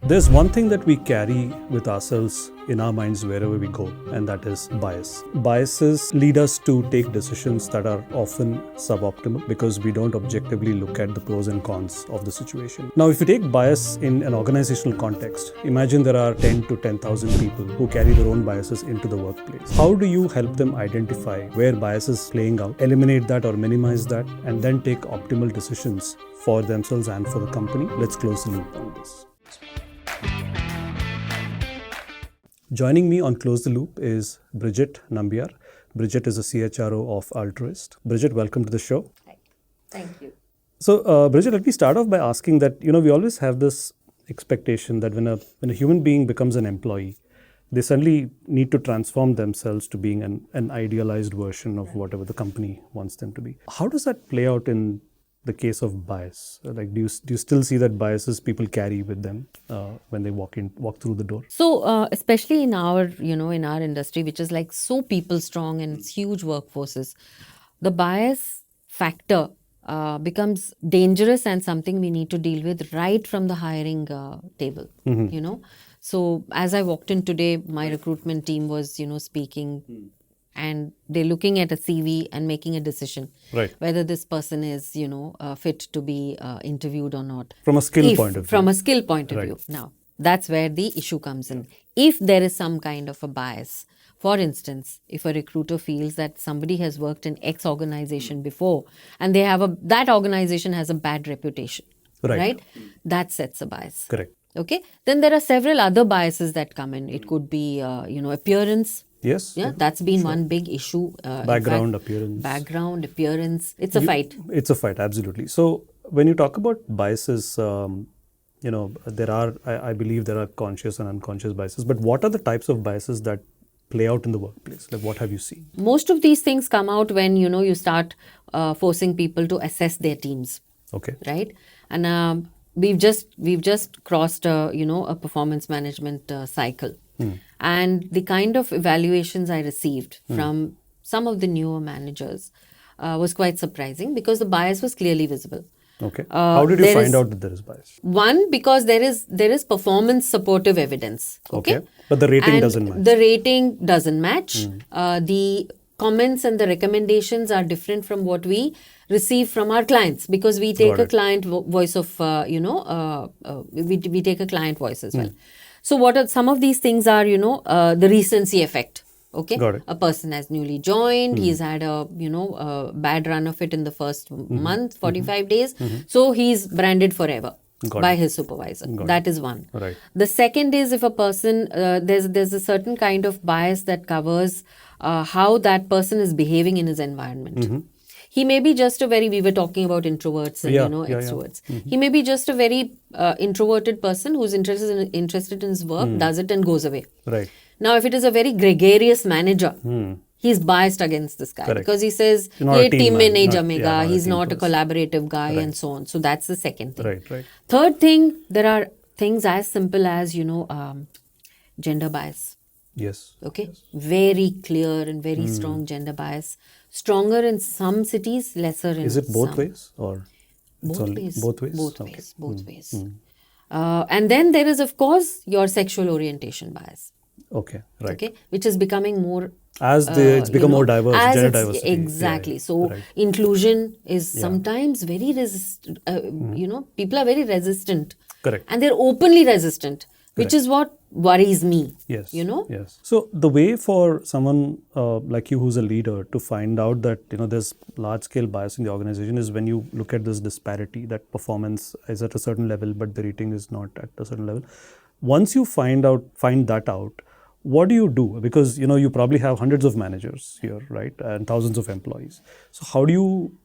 There's one thing that we carry with ourselves in our minds wherever we go, and that is bias. Biases lead us to take decisions that are often suboptimal because we don't objectively look at the pros and cons of the situation. Now, if you take bias in an organizational context, imagine there are 10 to 10,000 people who carry their own biases into the workplace. How do you help them identify where bias is playing out, eliminate that or minimize that, and then take optimal decisions for themselves and for the company? Let's close the loop on this. Joining me on Close the Loop is Bridget Nambiar. Bridget is a CHRO of Altruist. Bridget, welcome to the show. Hi. Thank you. So, Bridget, let me start off by asking that, we always have this expectation that when a human being becomes an employee, they suddenly need to transform themselves to being an idealized version of whatever the company wants them to be. How does that play out in the case of bias? Like, do you still see that biases people carry with them when they walk through the door? So, especially in our, in our industry, which is like so people strong and it's huge workforces, the bias factor becomes dangerous and something we need to deal with right from the hiring table, So, as I walked in today, my recruitment team was, speaking and they're looking at a CV and making a decision whether this person is, fit to be interviewed or not. From a skill point of view. From a skill point of view. Now, that's where the issue comes in. If there is some kind of a bias, for instance, if a recruiter feels that somebody has worked in X organization before and they have that organization has a bad reputation, right? That sets a bias. Correct. Okay. Then there are several other biases that come in. It could be, appearance. Yes. Yeah, that's been one big issue. Background, appearance. Background, appearance. It's a fight. It's a fight, absolutely. So when you talk about biases, there are, I believe there are conscious and unconscious biases. But what are the types of biases that play out in the workplace? Like, what have you seen? Most of these things come out when, you start forcing people to assess their teams. Okay. Right? And we've just crossed, a performance management cycle. And the kind of evaluations I received from some of the newer managers was quite surprising because the bias was clearly visible. Okay. How did you find out that there is bias? One, because there is performance supportive evidence. Okay. But the rating doesn't match. The rating doesn't match. The comments and the recommendations are different from what we receive from our clients because we take a client voice of, we take a client voice as well. So what are some of these things are, the recency effect. Okay. Got it. A person has newly joined. He's had a bad run of it in the first month, 45 days. So he's branded forever by his supervisor. That is one. Right. The second is if a person, there's a certain kind of bias that covers how that person is behaving in his environment. He may be just we were talking about introverts and, extroverts. He may be just a very introverted person who's interested in his work, does it and goes away. Right. Now, if it is a very gregarious manager, he's biased against this guy because he says, "Ye team mein nahi jamega." He's not a collaborative guy and so on. So that's the second thing. Right. Third thing, there are things as simple as, gender bias. Yes. Okay. Yes. Very clear and very strong gender bias. Stronger in some cities, lesser in some. Is it both ways or? Both ways. Both ways? Both ways. And then there is, of course, your sexual orientation bias. Okay, right. Okay, which is becoming more as it's become more diverse, gender diversity. Exactly. So inclusion is sometimes very people are very resistant. Correct. And they're openly resistant, which is what worries me. Yes. Yes. So the way for someone like you who's a leader to find out that there's large scale bias in the organization is when you look at this disparity, that performance is at a certain level but the rating is not at a certain level. Once you find that out, what do you do? Because you probably have hundreds of managers here, right, and thousands of employees. So how do you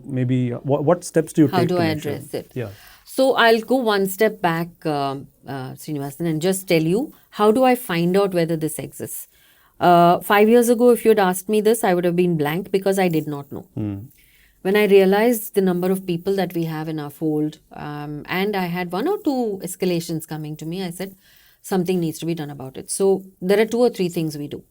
maybe what steps do you take? How do I address it? Yeah. So I'll go one step back, Srinivasan, and just tell you how do I find out whether this exists. 5 years ago, if you had asked me this, I would have been blank because I did not know. When I realized the number of people that we have in our fold, and I had 1 or 2 escalations coming to me, I said, something needs to be done about it. So there are 2 or 3 things we do.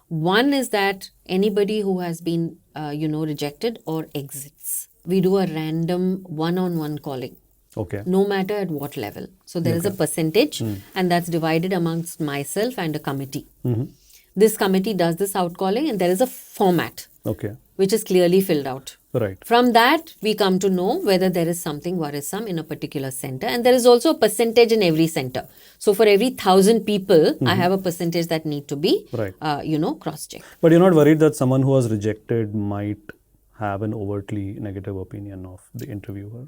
One is that anybody who has been, rejected or exits, we do a random one-on-one calling. Okay. no matter at what level. So there is a percentage, and that's divided amongst myself and a committee. This committee does this outcalling, and there is a format Okay. which is clearly filled out. Right. From that, we come to know whether there is something worrisome in a particular center. And there is also a percentage in every center. So for every 1,000 people, I have a percentage that need to be, Right. cross-checked. But you're not worried that someone who was rejected might have an overtly negative opinion of the interviewer,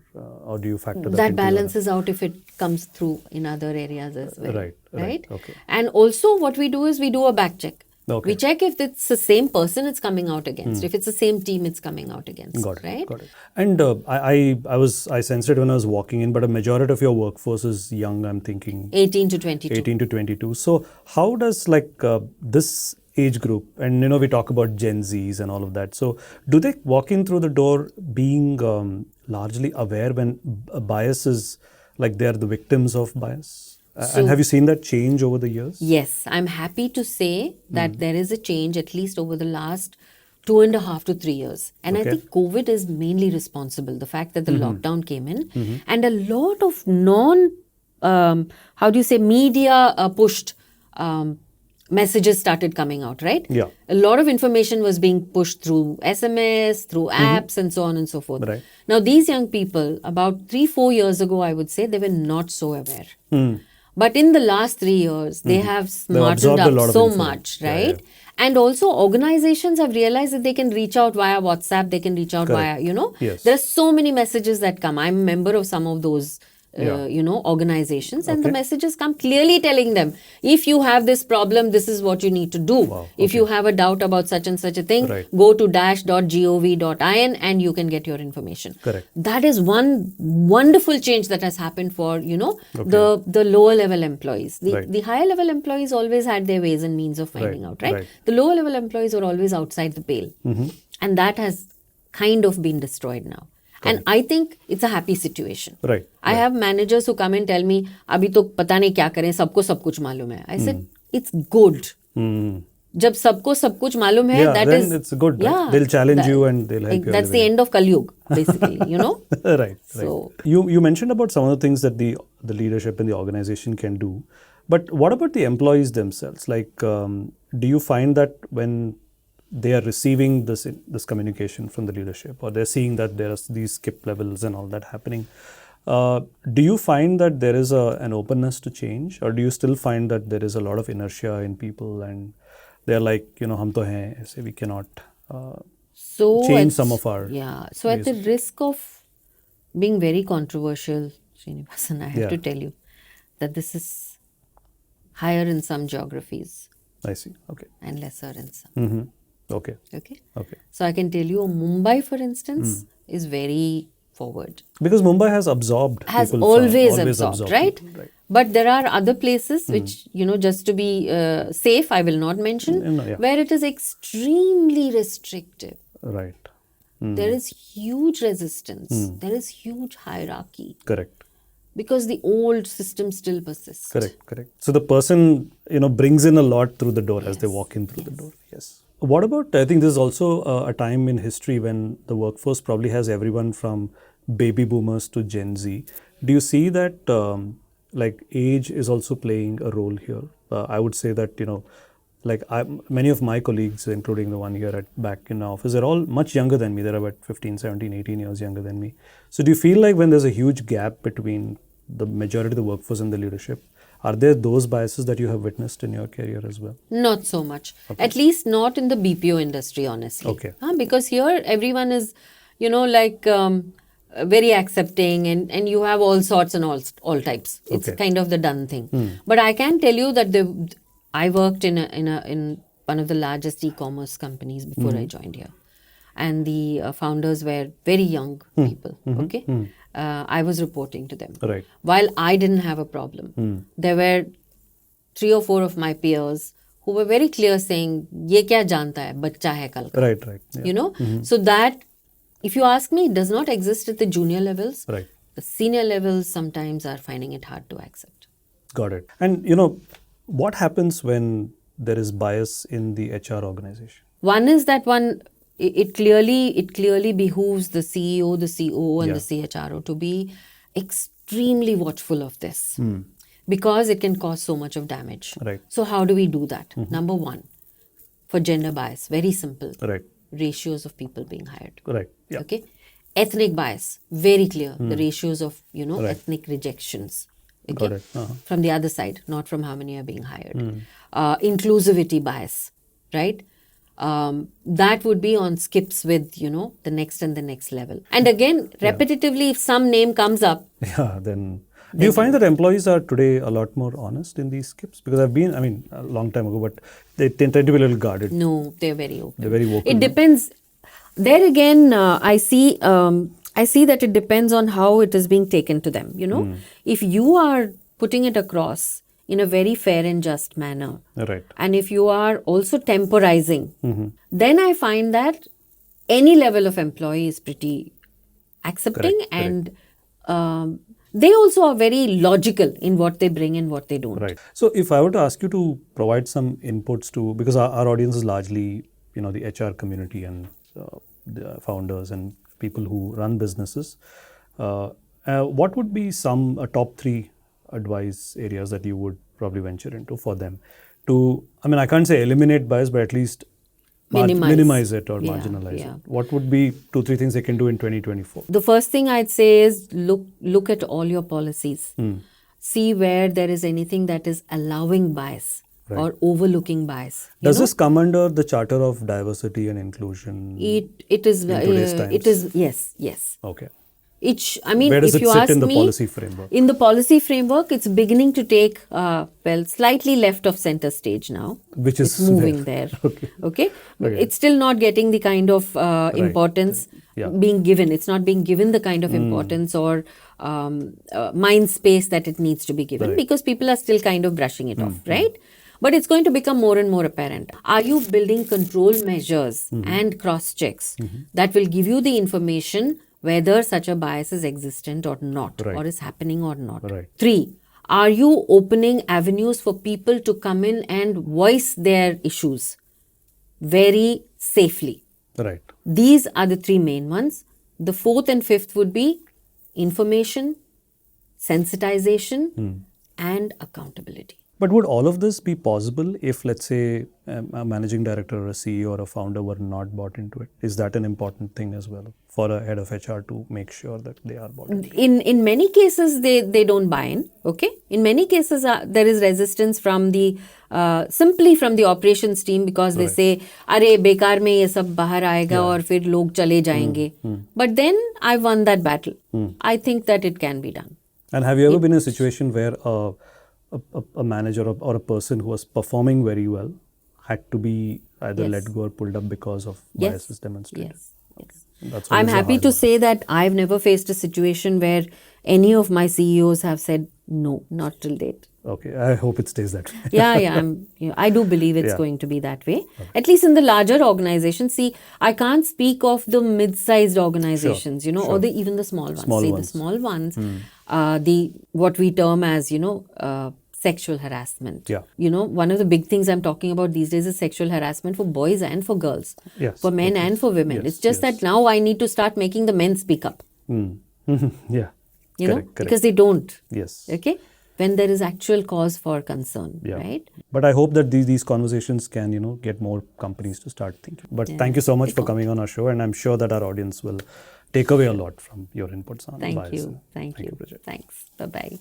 or do you factor that That into your- balances out if it comes through in other areas as well. Right. Okay. And also what we do is we do a back check. Okay. We check if it's the same person it's coming out against. If it's the same team it's coming out against. Got it. Right? Got it. And I sensed it when I was walking in, but a majority of your workforce is young. I'm thinking 18 to 22. 18 to 22. So how does this age group, and we talk about Gen Zs and all of that. So do they walk in through the door being largely aware when a bias is they're the victims of bias? And have you seen that change over the years? Yes, I'm happy to say that there is a change at least over the last 2.5 to 3 years. And I think COVID is mainly responsible. The fact that the lockdown came in and a lot of media pushed messages started coming out, right? Yeah. A lot of information was being pushed through SMS, through apps, and so on and so forth. Right. Now, these young people, about 3-4 years ago, I would say, they were not so aware. But in the last 3 years, they have smartened absorbed a lot up of so info. much, Yeah, right? And also, organizations have realized that they can reach out via WhatsApp, they can reach out Correct. via, Yes. there are so many messages that come. I'm a member of some of those organizations, and the messages come clearly telling them, if you have this problem, this is what you need to do. Wow. If you have a doubt about such and such a thing, Right. go to dash.gov.in and you can get your information. Correct. That is one wonderful change that has happened for, the lower level employees. Right. The higher level employees always had their ways and means of finding out, right? Right. The lower level employees were always outside the pale. And that has kind of been destroyed now. And I think it's a happy situation. Right. I have managers who come and tell me, "Abhi to pata nahi kya kare, sabko sab kuch malum hai." I said, "It's good." Jab sabko sab kuch malum hai, Yeah, that then is it's good, right? They'll challenge you and they'll help you That's the elevate. end of Kali Yuga, basically, Right. So- You mentioned about some of the things that the leadership in the organization can do, but what about the employees themselves? Do you find that when they are receiving this communication from the leadership, or they're seeing that there are these skip levels and all that happening, do you find that there is an openness to change, or do you still find that there is a lot of inertia in people and they're like, hum to hain, aise we cannot change some of our So at the risk of being very controversial, Srinivasan, I have to tell you that this is higher in some geographies I see. Okay. and lesser in some. Okay. Okay. Okay. So I can tell you, Mumbai, for instance, is very forward. Because Mumbai has absorbed Has people always from, absorbed, right? people, right? But there are other places which, just to be safe, I will not mention, where it is extremely restrictive. Right. There is huge resistance. There is huge hierarchy. Correct. Because the old system still persists. Correct. So the person, brings in a lot through the door as they walk in through the door. Yes. What about, I think this is also a time in history when the workforce probably has everyone from baby boomers to Gen Z. Do you see that age is also playing a role here? I would say that, many of my colleagues, including the one here back in the office, they're all much younger than me. They're about 15, 17, 18 years younger than me. So do you feel like when there's a huge gap between the majority of the workforce and the leadership, are there those biases that you have witnessed in your career as well? Not so much. At least not in the BPO industry, honestly. Okay. Because here everyone is, very accepting and you have all sorts and all types. It's kind of the done thing. But I can tell you that I worked in one of the largest e-commerce companies before I joined here. And the founders were very young people, okay? I was reporting to them. Right. While I didn't have a problem, there were 3 or 4 of my peers who were very clear saying, "Ye kya janta hai, bachcha hai kal ka." Right. Yeah. So that, if you ask me, does not exist at the junior levels. Right. The senior levels sometimes are finding it hard to accept. Got it. And, what happens when there is bias in the HR organization? One is that it clearly behooves the CEO, the COO, and the CHRO to be extremely watchful of this because it can cause so much of damage. Right. So how do we do that? Number one, for gender bias, very simple. Right. Ratios of people being hired. Right. Yeah. Okay. Ethnic bias, very clear. The ratios of, Right. ethnic rejections. Okay? Got it. From the other side, not from how many are being hired. Inclusivity bias, right? That would be on skips with, the next and the next level. And again, repetitively, if some name comes up, Yeah, then do you find that employees are today a lot more honest in these skips? Because I've been, a long time ago, but they tend to be a little guarded. no, they're very open. They're very vocal. It depends. There again, I see that it depends on how it is being taken to them. If you are putting it across in a very fair and just manner, Right. and if you are also temporizing, then I find that any level of employee is pretty accepting, Correct. and they also are very logical in what they bring and what they don't. Right. So if I were to ask you to provide some inputs to, because our audience is largely, the HR community and the founders and people who run businesses, what would be some top 3 advice areas that you would probably venture into for them to, I can't say eliminate bias, but at least minimize it or marginalize yeah. it? What would be 2-3 things they can do in 2024? The first thing I'd say is look at all your policies. See where there is anything that is allowing bias or overlooking bias. Does this come under the Charter of Diversity and Inclusion? It is today's times? it is yes. Okay. Where does if it you sit ask in the me, policy framework? in the policy framework, it's beginning to take slightly left of center stage now. Which is it's moving there. Okay. It's still not getting the kind of importance being given. It's not being given the kind of importance or mind space that it needs to be given because people are still kind of brushing it off, right? But it's going to become more and more apparent. Are you building control measures and cross checks that will give you the information whether such a bias is existent or not, or is happening or not? Right. 3, are you opening avenues for people to come in and voice their issues very safely? Right. These are the 3 main ones. The 4th and 5th would be information, sensitization, and accountability. But would all of this be possible if, let's say, a managing director or a CEO or a founder were not bought into it? Is that an important thing as well for a head of HR to make sure that they are bought into? In many cases, they don't buy in. Okay. In many cases, there is resistance from the simply from the operations team because they say, "अरे बेकार में ये सब बाहर आएगा और फिर लोग चले जाएंगे." But then I won that battle. I think that it can be done. And have you ever been in a situation where a manager or a person who was performing very well had to be either let go or pulled up because of biases demonstrated? Yes. That's I'm always a happy hard to one. say that I've never faced a situation where any of my CEOs have said no, not till date. Okay, I hope it stays that way. Yeah. I do believe it's going to be that way. At least in the larger organizations. See, I can't speak of the mid-sized organizations, or even the small ones. The small ones, what we term as, sexual harassment. Yeah. One of the big things I'm talking about these days is sexual harassment for boys and for girls. Yes, for men and for women. Yes, it's just that now I need to start making the men speak up. Yeah. Correct. Because they don't. Yes. Okay? When there is actual cause for concern, right? But I hope that these conversations can, get more companies to start thinking. But thank you so much for coming on our show, and I'm sure that our audience will take away a lot from your inputs on bias. Thank you. Bridget. Thanks. Bye-bye.